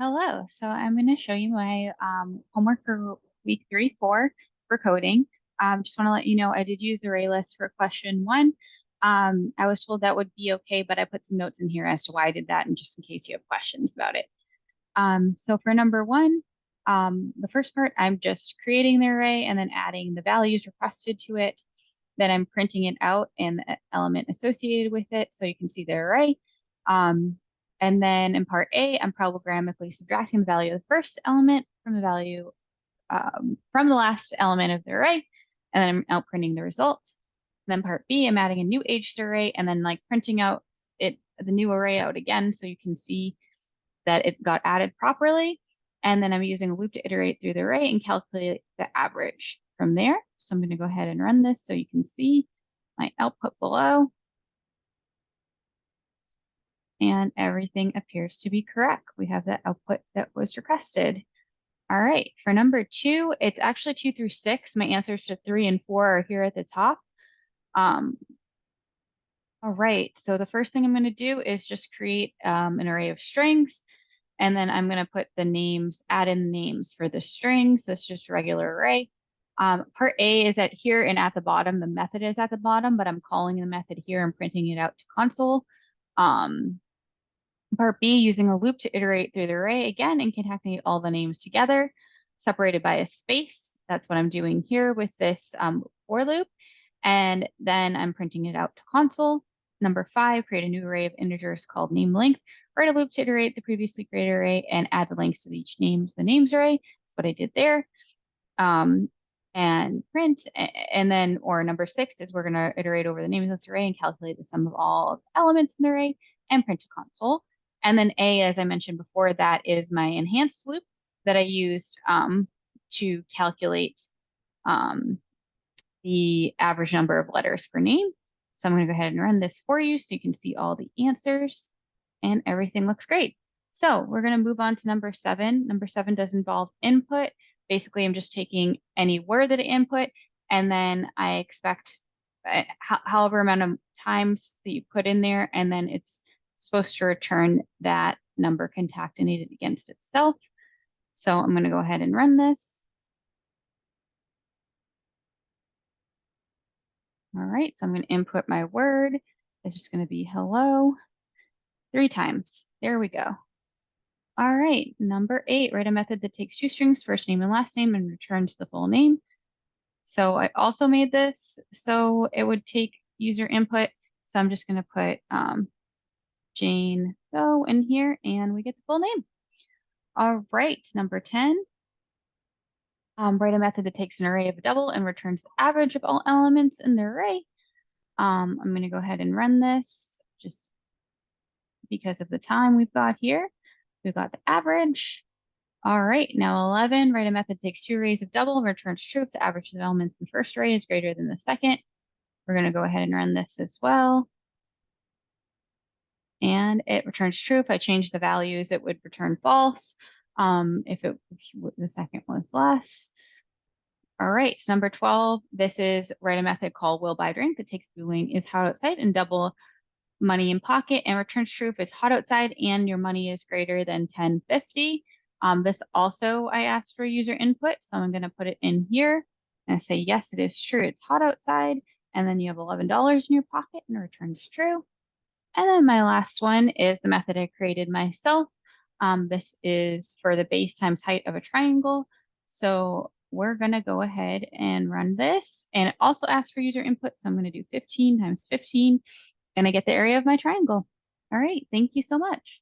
Hello. So I'm going to show you my homework for week 3, 4 for coding. Just want to let you know I did use the array list for question 1. I was told that would be okay, but I put some notes in here as to why I did that and just in case you have questions about it. So for number 1, the first part, I'm just creating the array and then adding the values requested to it. Then I'm printing it out and the element associated with it so you can see the array. And then in part A, I'm programmatically subtracting the value of the first element from the value from the last element of the array, and then I'm outprinting the result. And then part B, I'm adding a new aged array and then like printing out the new array out again so you can see that it got added properly. And then I'm using a loop to iterate through the array and calculate the average from there. So I'm going to go ahead and run this so you can see my output below. And everything appears to be correct. We have the output that was requested. All right, for number 2, it's actually 2 through 6. My answers to 3 and 4 are here at the top. All right, so the first thing I'm going to do is just create an array of strings, and then I'm going to put the names, add in the names for the strings. So it's just a regular array. Part A is at here and at the bottom. The method is at the bottom, but I'm calling the method here and printing it out to console. Part B, using a loop to iterate through the array again and concatenate all the names together, separated by a space. That's what I'm doing here with this for loop. And then I'm printing it out to console. Number 5, create a new array of integers called name length. Write a loop to iterate the previously created array and add the lengths to each name to the names array. That's what I did there. And print. And then, or number 6 is we're going to iterate over the names of this array and calculate the sum of all elements in the array and print to console. And then A, as I mentioned before, that is my enhanced loop that I used to calculate the average number of letters per name. So I'm going to go ahead and run this for you so you can see all the answers and everything looks great. So we're going to move on to number 7. Number 7 does involve input. Basically, I'm just taking any word that I input, and then I expect however amount of times that you put in there, and then it's supposed to return that number concatenated against itself. So I'm going to go ahead and run this. All right, so I'm going to input my word. It's just going to be hello 3 times. There we go. All right, number 8, write a method that takes 2 strings, first name and last name, and returns the full name. So I also made this so it would take user input. So I'm just going to put Jane Doe in here and we get the full name. All right, number 10. Write a method that takes an array of a double and returns the average of all elements in the array. I'm going to go ahead and run this just because of the time we've got here. We've got the average. All right, now 11, write a method that takes 2 arrays of double and returns true if the average of the elements in the first array is greater than the second. We're going to go ahead and run this as well. And it returns true. If I change the values, it would return false. If the second was less. All right, so number 12, this is write a method called will buy drink that takes Boolean is hot outside and double money in pocket and returns true if it's hot outside and your money is greater than 10.50. This also I asked for user input, so I'm going to put it in here and say yes, it is true. It's hot outside, and then you have $11 in your pocket and it returns true. And then my last one is the method I created myself. This is for the base times height of a triangle. So we're going to go ahead and run this. And it also asks for user input. So I'm going to do 15 times 15 and I get the area of my triangle. All right. Thank you so much.